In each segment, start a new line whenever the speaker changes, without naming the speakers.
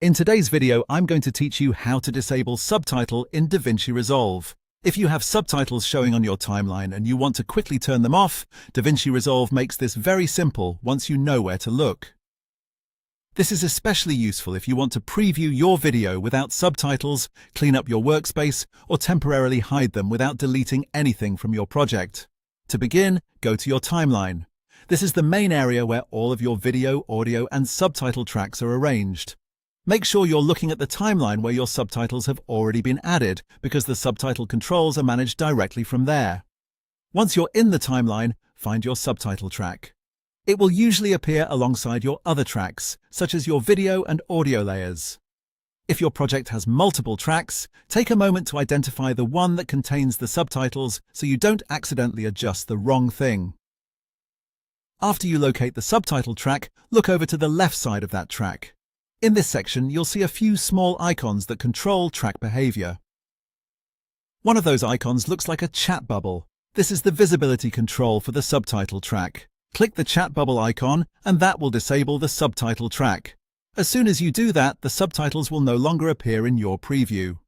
In today's video, I'm going to teach you how to disable subtitle in DaVinci Resolve. If you have subtitles showing on your timeline and you want to quickly turn them off, DaVinci Resolve makes this very simple once you know where to look. This is especially useful if you want to preview your video without subtitles, clean up your workspace, or temporarily hide them without deleting anything from your project. To begin, go to your timeline. This is the main area where all of your video, audio, and subtitle tracks are arranged. Make sure you're looking at the timeline where your subtitles have already been added, because the subtitle controls are managed directly from there. Once you're in the timeline, find your subtitle track. It will usually appear alongside your other tracks, such as your video and audio layers. If your project has multiple tracks, take a moment to identify the one that contains the subtitles so you don't accidentally adjust the wrong thing. After you locate the subtitle track, look over to the left side of that track. In this section, you'll see a few small icons that control track behavior. One of those icons looks like a chat bubble. This is the visibility control for the subtitle track. Click the chat bubble icon, and that will disable the subtitle track. As soon as you do that, the subtitles will no longer appear in your preview.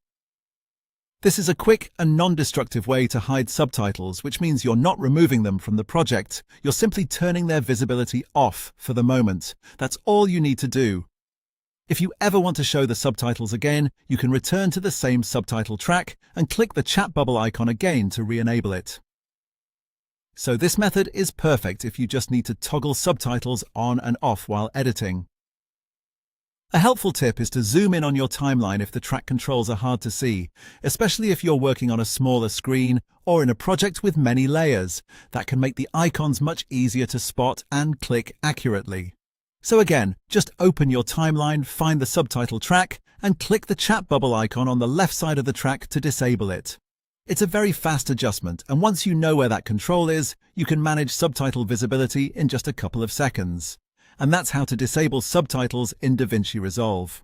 This is a quick and non-destructive way to hide subtitles, which means you're not removing them from the project. You're simply turning their visibility off for the moment. That's all you need to do. If you ever want to show the subtitles again, you can return to the same subtitle track and click the chat bubble icon again to re-enable it. So this method is perfect if you just need to toggle subtitles on and off while editing. A helpful tip is to zoom in on your timeline if the track controls are hard to see, especially if you're working on a smaller screen or in a project with many layers. That can make the icons much easier to spot and click accurately. So again, just open your timeline, find the subtitle track, and click the chat bubble icon on the left side of the track to disable it. It's a very fast adjustment, and once you know where that control is, you can manage subtitle visibility in just a couple of seconds. And that's how to disable subtitles in DaVinci Resolve.